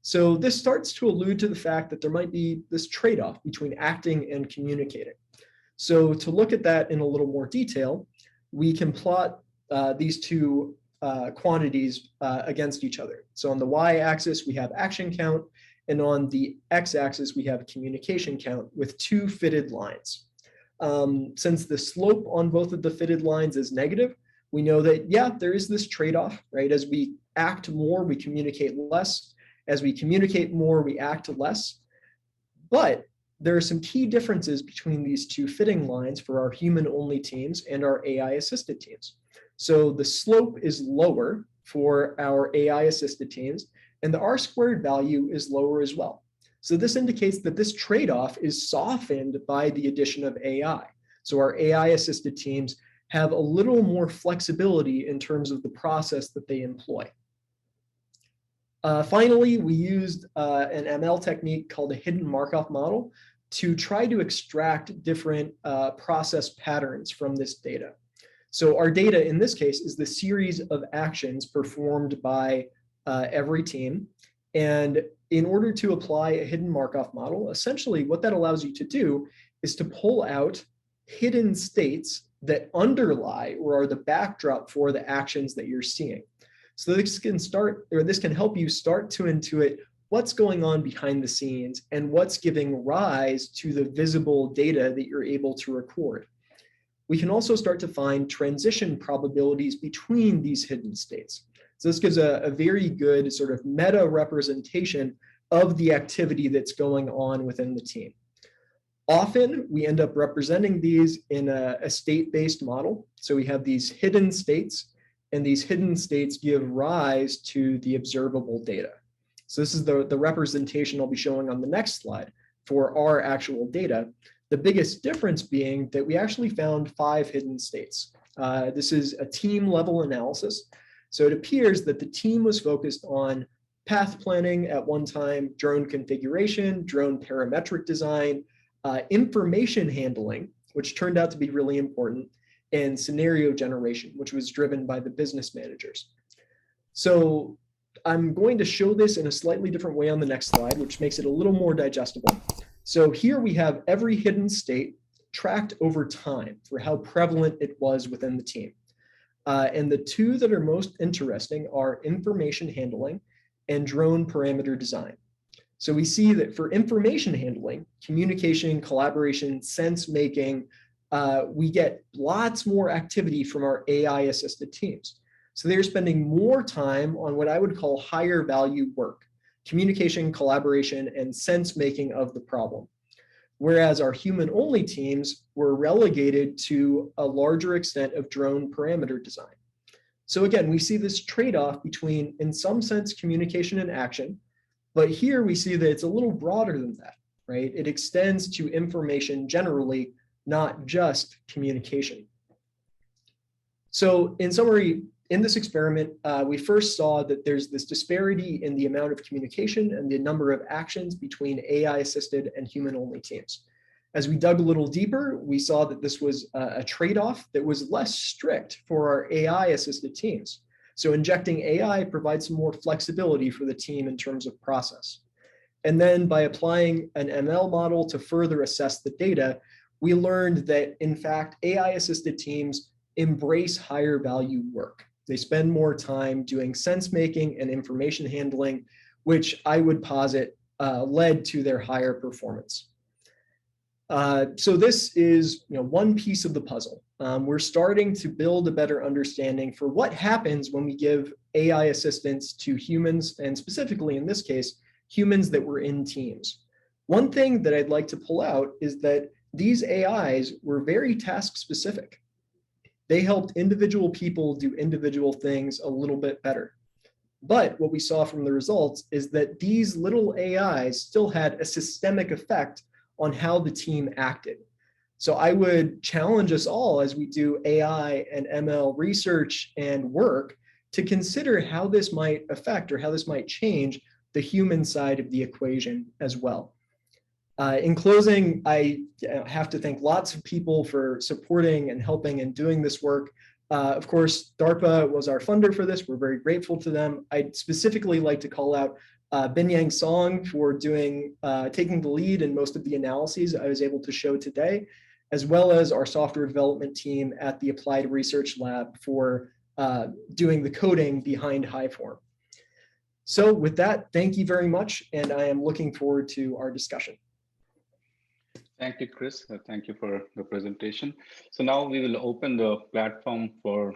So this starts to allude to the fact that there might be this trade-off between acting and communicating. So to look at that in a little more detail, we can plot these two quantities against each other. So on the y-axis, we have action count, and on the x-axis, we have communication count with 2 fitted lines. Since the slope on both of the fitted lines is negative, we know that, yeah, there is this trade-off, right? As we act more, we communicate less. As we communicate more, we act less. But there are some key differences between these 2 fitting lines for our human-only teams and our AI-assisted teams. So the slope is lower for our AI-assisted teams, and the R-squared value is lower as well. So this indicates that this trade-off is softened by the addition of AI. So our AI-assisted teams have a little more flexibility in terms of the process that they employ. Finally, we used an ML technique called a hidden Markov model to try to extract different process patterns from this data. So our data in this case is the series of actions performed by every team. And in order to apply a hidden Markov model, essentially what that allows you to do is to pull out hidden states that underlie or are the backdrop for the actions that you're seeing. So this can help you start to intuit what's going on behind the scenes and what's giving rise to the visible data that you're able to record. We can also start to find transition probabilities between these hidden states. So this gives a very good sort of meta representation of the activity that's going on within the team. Often we end up representing these in a state-based model. So we have these hidden states, and these hidden states give rise to the observable data. So this is the representation I'll be showing on the next slide for our actual data. The biggest difference being that we actually found 5 hidden states. This is a team level analysis. So it appears that the team was focused on path planning at one time, drone configuration, drone parametric design, information handling, which turned out to be really important, and scenario generation, which was driven by the business managers. So I'm going to show this in a slightly different way on the next slide, which makes it a little more digestible. So here we have every hidden state tracked over time for how prevalent it was within the team. And the 2 that are most interesting are information handling and drone parameter design. So we see that for information handling, communication, collaboration, sense making, we get lots more activity from our AI assisted teams. So they're spending more time on what I would call higher value work, communication, collaboration, and sense making of the problem. Whereas our human only teams were relegated to a larger extent of drone parameter design. So again, we see this trade-off between, in some sense, communication and action, but here we see that it's a little broader than that, right? It extends to information generally, not just communication. So in summary, in this experiment, we first saw that there's this disparity in the amount of communication and the number of actions between AI-assisted and human-only teams. As we dug a little deeper, we saw that this was a trade-off that was less strict for our AI-assisted teams. So injecting AI provides some more flexibility for the team in terms of process. And then by applying an ML model to further assess the data, we learned that, in fact, AI-assisted teams embrace higher value work. They spend more time doing sense making and information handling, which I would posit led to their higher performance. So this is one piece of the puzzle. We're starting to build a better understanding for what happens when we give AI assistance to humans, and specifically in this case, humans that were in teams. One thing that I'd like to pull out is that these AIs were very task specific. They helped individual people do individual things a little bit better. But what we saw from the results is that these little AIs still had a systemic effect on how the team acted. So I would challenge us all as we do AI and ML research and work to consider how this might affect or how this might change the human side of the equation as well. In closing, I have to thank lots of people for supporting and helping and doing this work. Of course, DARPA was our funder for this. We're very grateful to them. I'd specifically like to call out Binyang Song for taking the lead in most of the analyses I was able to show today, as well as our software development team at the Applied Research Lab for doing the coding behind HighForm. So with that, thank you very much, and I am looking forward to our discussion. Thank you, Chris. Thank you for the presentation. So now we will open the platform for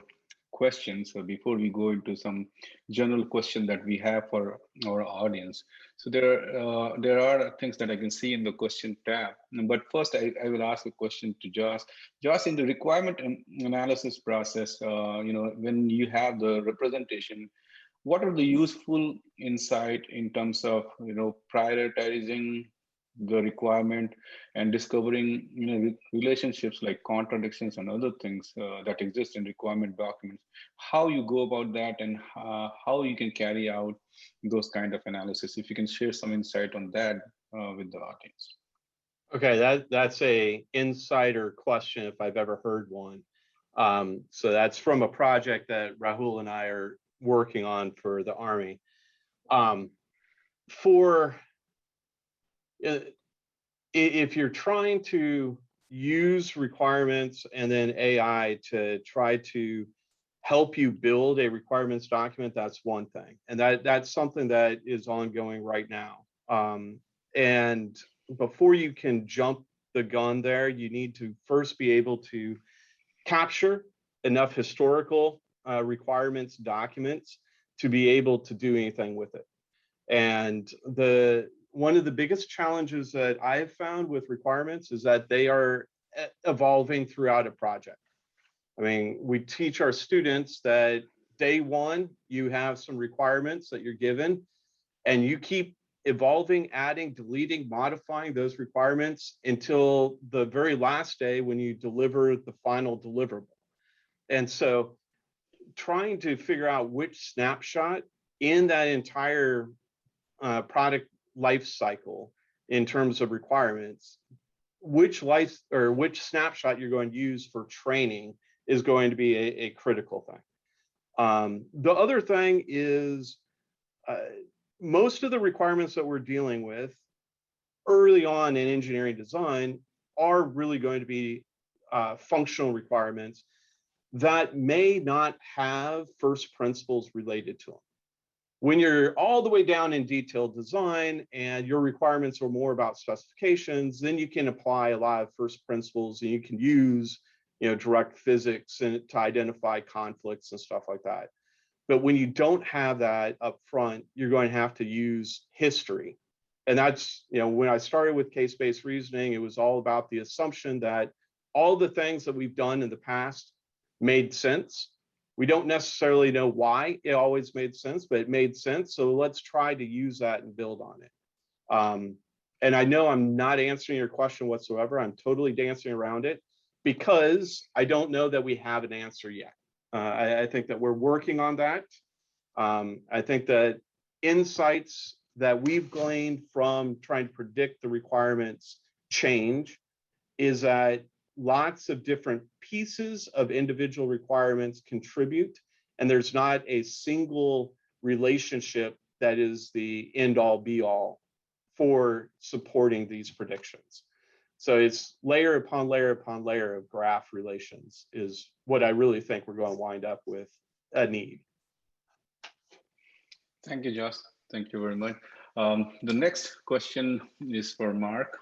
questions. So before we go into some general question that we have for our audience. So there are things that I can see in the question tab. But first, I will ask a question to Josh. Josh, in the requirement analysis process, when you have the representation, what are the useful insight in terms of prioritizing the requirement and discovering relationships like contradictions and other things that exist in requirement documents? How you go about that, and how you can carry out those kind of analysis? If you can share some insight on that with the audience. Okay, that's a insider question if I've ever heard one. So that's from a project that Rahul and I are working on for the Army. If you're trying to use requirements and then AI to try to help you build a requirements document, that's one thing. And that's something that is ongoing right now. And before you can jump the gun there, you need to first be able to capture enough historical requirements documents to be able to do anything with it. And one of the biggest challenges that I have found with requirements is that they are evolving throughout a project. I mean, we teach our students that day one, you have some requirements that you're given, and you keep evolving, adding, deleting, modifying those requirements until the very last day when you deliver the final deliverable. And so trying to figure out which snapshot in that entire product life cycle in terms of requirements, which snapshot you're going to use for training is going to be a critical thing. The other thing is most of the requirements that we're dealing with early on in engineering design are really going to be functional requirements that may not have first principles related to them. When you're all the way down in detailed design and your requirements are more about specifications, then you can apply a lot of first principles, and you can use, direct physics to identify conflicts and stuff like that. But when you don't have that up front, you're going to have to use history. And that's, when I started with case-based reasoning, it was all about the assumption that all the things that we've done in the past made sense. We don't necessarily know why it always made sense, but it made sense. So let's try to use that and build on it. And I know I'm not answering your question whatsoever. I'm totally dancing around it because I don't know that we have an answer yet. I think that we're working on that. I think that insights that we've gleaned from trying to predict the requirements change is that lots of different pieces of individual requirements contribute, and there's not a single relationship that is the end all be all for supporting these predictions. So it's layer upon layer upon layer of graph relations is what I really think we're going to wind up with a need. Thank you, Josh. Thank you very much. The next question is for Mark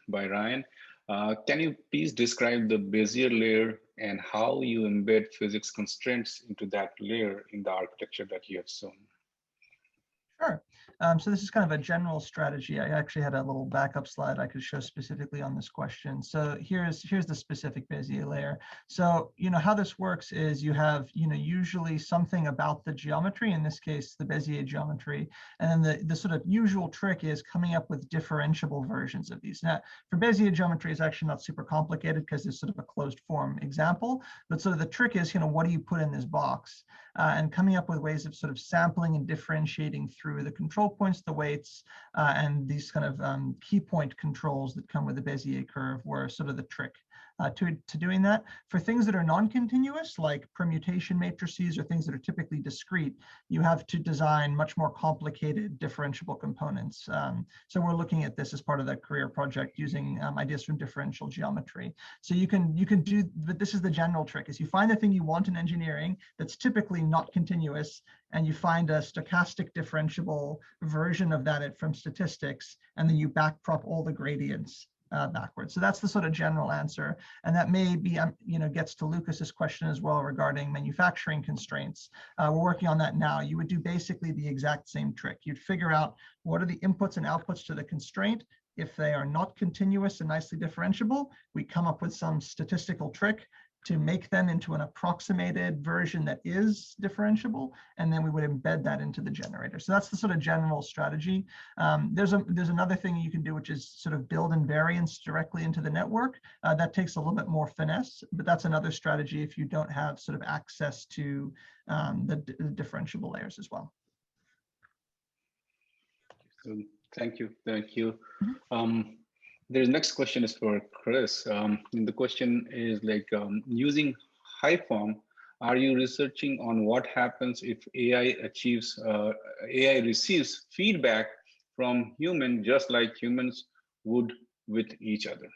by Ryan. Can you please describe the Bezier layer and how you embed physics constraints into that layer in the architecture that you have shown? Sure. So this is kind of a general strategy. I actually had a little backup slide I could show specifically on this question. So here's the specific Bezier layer. So, how this works is you have, usually something about the geometry, in this case, the Bezier geometry. And then the sort of usual trick is coming up with differentiable versions of these. Now, for Bezier geometry, it's actually not super complicated because it's sort of a closed form example. But sort of the trick is, what do you put in this box? And coming up with ways of sort of sampling and differentiating through the control points, the weights, and these kind of key point controls that come with the Bezier curve were sort of the trick to doing that. For things that are non-continuous, like permutation matrices or things that are typically discrete, you have to design much more complicated differentiable components. So we're looking at this as part of the career project using ideas from differential geometry. So you can do, but this is the general trick, is you find the thing you want in engineering that's typically not continuous, and you find a stochastic differentiable version of that from statistics, and then you backprop all the gradients backwards. So that's the sort of general answer. And that may be, gets to Lucas's question as well regarding manufacturing constraints. We're working on that now. You would do basically the exact same trick. You'd figure out what are the inputs and outputs to the constraint. If they are not continuous and nicely differentiable, we come up with some statistical trick to make them into an approximated version that is differentiable, and then we would embed that into the generator. So that's the sort of general strategy. There's another thing you can do, which is sort of build invariance directly into the network. That takes a little bit more finesse, but that's another strategy if you don't have sort of access to the differentiable layers as well. Thank you. The next question is for Chris. And the question is like, using HighForm, are you researching on what happens if AI receives feedback from human, just like humans would with each other?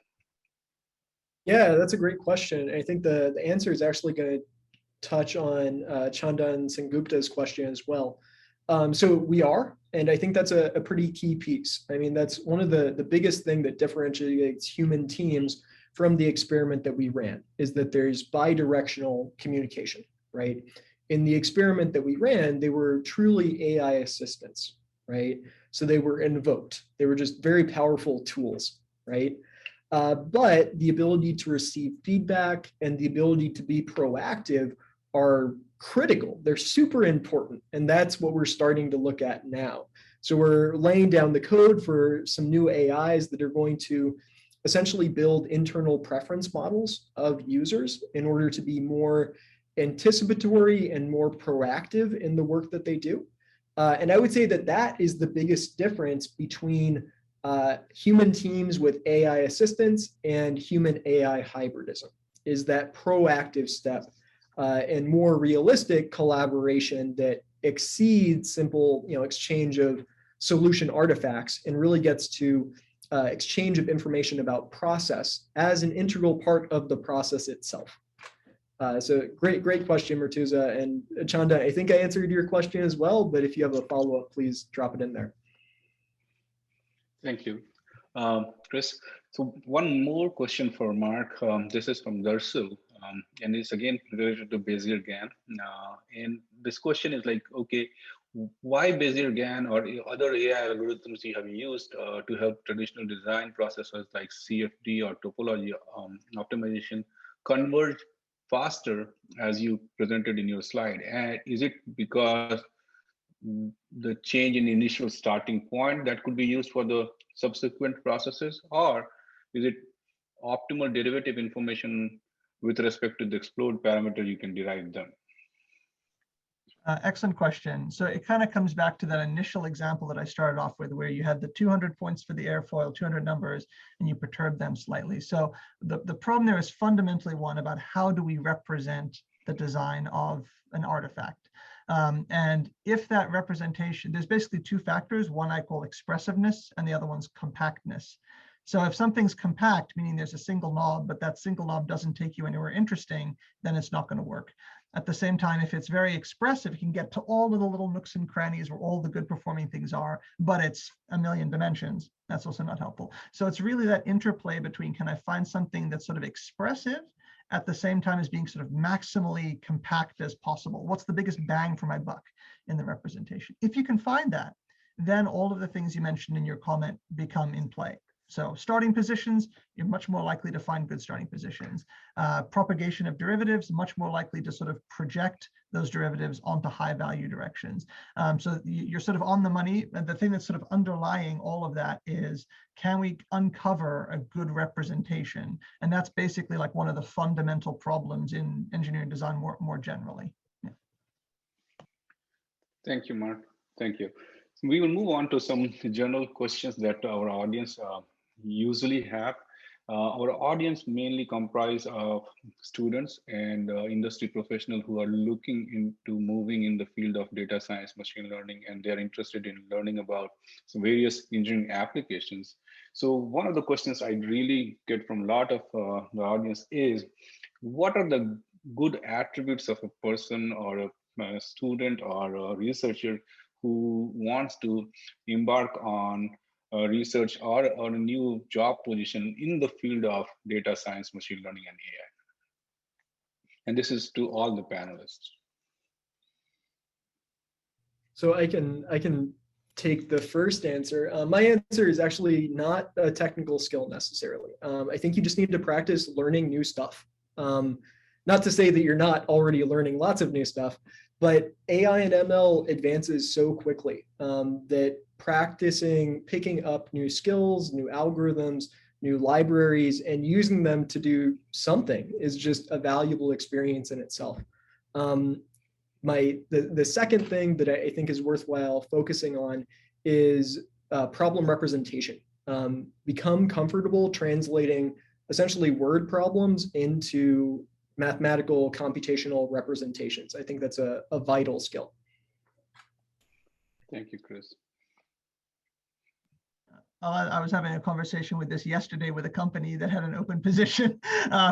Yeah, that's a great question. I think the answer is actually going to touch on Chandan Sengupta's question as well. So we are, and I think that's a pretty key piece. I mean, that's one of the biggest thing that differentiates human teams from the experiment that we ran, is that there's bidirectional communication, right? In the experiment that we ran, they were truly AI assistants, right? So they were invoked. They were just very powerful tools, right? But the ability to receive feedback and the ability to be proactive are critical. They're super important. And that's what we're starting to look at now. So we're laying down the code for some new AIs that are going to essentially build internal preference models of users in order to be more anticipatory and more proactive in the work that they do. And I would say that that is the biggest difference between human teams with AI assistance and human AI hybridism, is that proactive step and more realistic collaboration that exceeds simple, exchange of solution artifacts and really gets to exchange of information about process as an integral part of the process itself. So great question, Murtuza. And Chanda, I think I answered your question as well, but if you have a follow-up, please drop it in there. Thank you. Chris, so one more question for Mark. This is from Darsul, and it's again related to Bayesian GAN. And this question is like, okay, why Bayesian GAN or other AI algorithms you have used to help traditional design processes like CFD or topology optimization converge faster as you presented in your slide? And is it because the change in initial starting point that could be used for the subsequent processes, or is it optimal derivative information with respect to the explored parameter you can derive them? Excellent question. So it kind of comes back to that initial example that I started off with, where you had the 200 points for the airfoil, 200 numbers, and you perturb them slightly. So the problem there is fundamentally one about how do we represent the design of an artifact. And if that representation, there's basically two factors, one I call expressiveness and the other one's compactness. So if something's compact, meaning there's a single knob, but that single knob doesn't take you anywhere interesting, then it's not going to work. At the same time, if it's very expressive, it can get to all of the little nooks and crannies where all the good performing things are, but it's a million dimensions. That's also not helpful. So it's really that interplay between, can I find something that's sort of expressive at the same time as being sort of maximally compact as possible? What's the biggest bang for my buck in the representation? If you can find that, then all of the things you mentioned in your comment become in play. So starting positions, you're much more likely to find good starting positions. Propagation of derivatives, much more likely to sort of project those derivatives onto high value directions. So you're sort of on the money. And the thing that's sort of underlying all of that is, can we uncover a good representation? And that's basically like one of the fundamental problems in engineering design more generally. Yeah. Thank you, Mark. Thank you. So we will move on to some general questions that our audience usually have. Our audience mainly comprise of students and industry professionals who are looking into moving in the field of data science, machine learning, and they're interested in learning about some various engineering applications. So one of the questions I really get from a lot of the audience is, what are the good attributes of a person or a student or a researcher who wants to embark on research or a new job position in the field of data science, machine learning, and AI? And this is to all the panelists. So I can take the first answer. My answer is actually not a technical skill necessarily. I think you just need to practice learning new stuff. Not to say that you're not already learning lots of new stuff, but AI and ML advances so quickly that practicing, picking up new skills, new algorithms, new libraries, and using them to do something is just a valuable experience in itself. The second thing that I think is worthwhile focusing on is problem representation. Become comfortable translating essentially word problems into mathematical computational representations. I think that's a vital skill. Thank you, Chris. I was having a conversation with this yesterday with a company that had an open position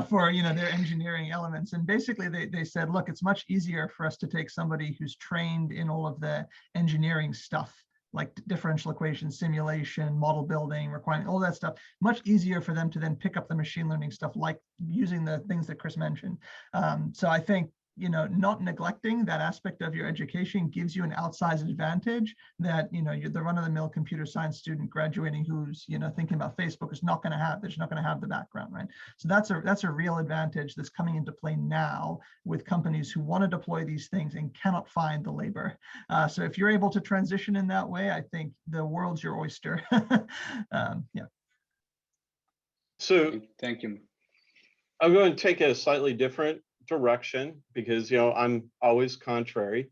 for their engineering elements, and basically they said, look, it's much easier for us to take somebody who's trained in all of the engineering stuff, like differential equations, simulation, model building, requirement, all that stuff, much easier for them to then pick up the machine learning stuff, like using the things that Chris mentioned. So I think not neglecting that aspect of your education gives you an outsized advantage that, you're the run-of-the-mill computer science student graduating who's, thinking about Facebook is not going to have, they're just not going to have the background, right? So that's a real advantage that's coming into play now with companies who want to deploy these things and cannot find the labor. So if you're able to transition in that way, I think the world's your oyster. Yeah. So thank you. I'm going to take a slightly different direction because I'm always contrary.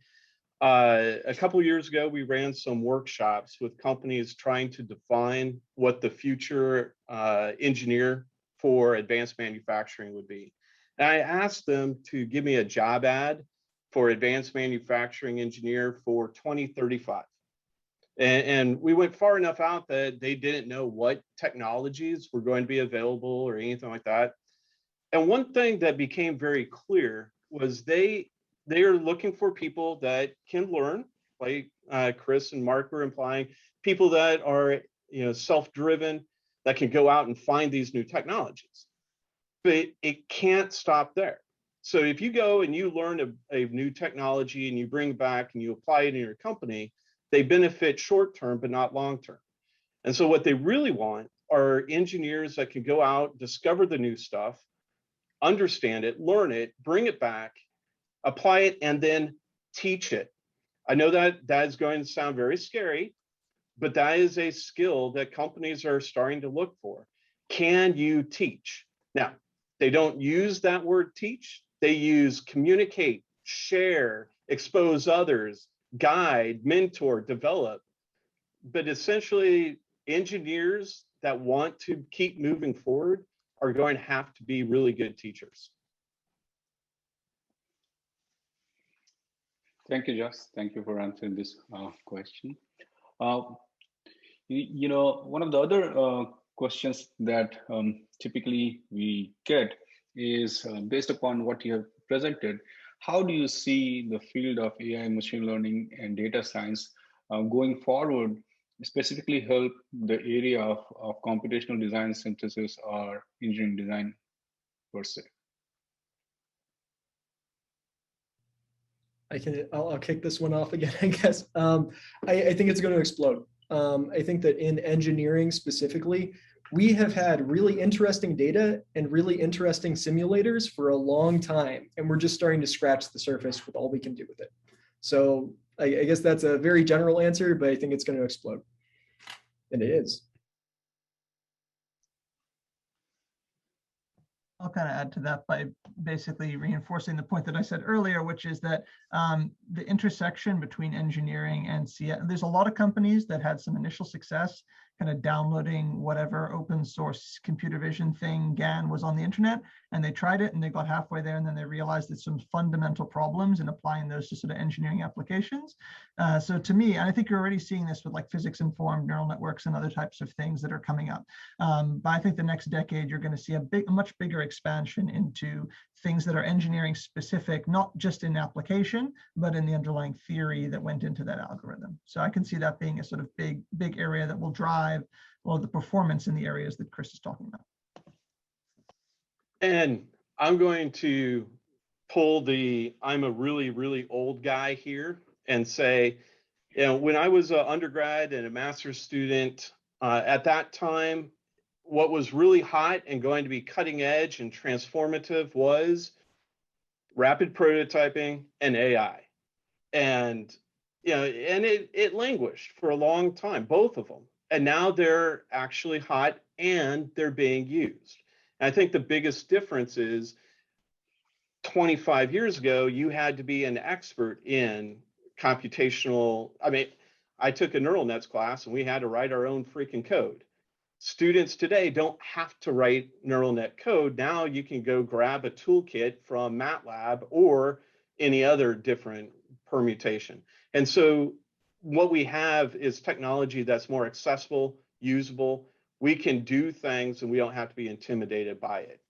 A couple years ago, we ran some workshops with companies trying to define what the future engineer for advanced manufacturing would be. And I asked them to give me a job ad for advanced manufacturing engineer for 2035. And we went far enough out that they didn't know what technologies were going to be available or anything like that. And one thing that became very clear was they are looking for people that can learn, like Chris and Mark were implying, people that are self-driven, that can go out and find these new technologies. But it can't stop there. So if you go and you learn a new technology and you bring it back and you apply it in your company, they benefit short-term, but not long-term. And so what they really want are engineers that can go out, discover the new stuff, understand it, learn it, bring it back, apply it, and then teach it. I know that is going to sound very scary, but that is a skill that companies are starting to look for. Can you teach? Now, they don't use that word teach. They use communicate, share, expose others, guide, mentor, develop. But essentially, engineers that want to keep moving forward are going to have to be really good teachers. Thank you, Josh. Thank you for answering this question. One of the other questions that typically we get is based upon what you have presented. How do you see the field of AI, machine learning, and data science going forward, specifically help the area of computational design synthesis or engineering design per se? I'll kick this one off again, I guess. I think it's going to explode. I think that in engineering specifically, we have had really interesting data and really interesting simulators for a long time, and we're just starting to scratch the surface with all we can do with it. So I guess that's a very general answer, but I think it's going to explode. And it is. I'll kind of add to that by basically reinforcing the point that I said earlier, which is that the intersection between engineering and CS, there's a lot of companies that had some initial success kind of downloading whatever open source computer vision thing GAN was on the internet, and they tried it and they got halfway there, and then they realized that some fundamental problems in applying those to sort of engineering applications. So to me, and I think you're already seeing this with like physics informed neural networks and other types of things that are coming up. But I think the next decade, you're going to see a much bigger expansion into things that are engineering specific, not just in application, but in the underlying theory that went into that algorithm. So I can see that being a sort of big area that will drive the performance in the areas that Chris is talking about. And I'm going to pull I'm a really, really old guy here and say, when I was an undergrad and a master's student, at that time, what was really hot and going to be cutting edge and transformative was rapid prototyping and AI. And, and it languished for a long time, both of them. And now they're actually hot and they're being used. And I think the biggest difference is 25 years ago, you had to be an expert in computational. I mean, I took a neural nets class and we had to write our own freaking code. Students today don't have to write neural net code. Now you can go grab a toolkit from MATLAB or any other different permutation. And so what we have is technology that's more accessible, usable. We can do things and we don't have to be intimidated by it.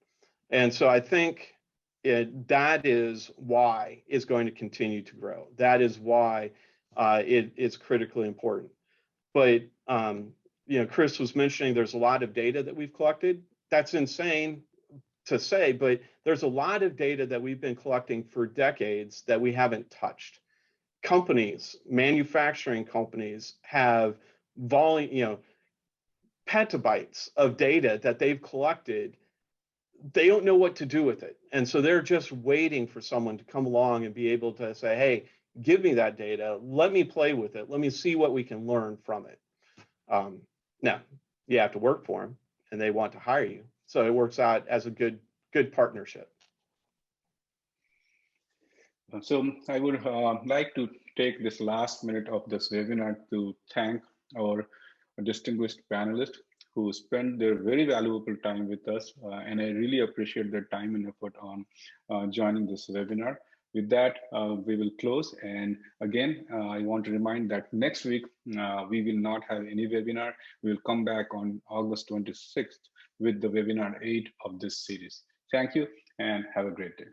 And so I think that is why it's going to continue to grow. That is why it's critically important. But Chris was mentioning there's a lot of data that we've collected. That's insane to say, but there's a lot of data that we've been collecting for decades that we haven't touched. Companies, manufacturing companies have petabytes of data that they've collected. They don't know what to do with it. And so they're just waiting for someone to come along and be able to say, hey, give me that data. Let me play with it. Let me see what we can learn from it. Now, you have to work for them and they want to hire you. So it works out as a good partnership. So I would like to take this last minute of this webinar to thank our distinguished panelists who spent their very valuable time with us. And I really appreciate their time and effort on joining this webinar. With that, we will close. And again, I want to remind that next week, we will not have any webinar. We will come back on August 26th with the webinar 8 of this series. Thank you and have a great day.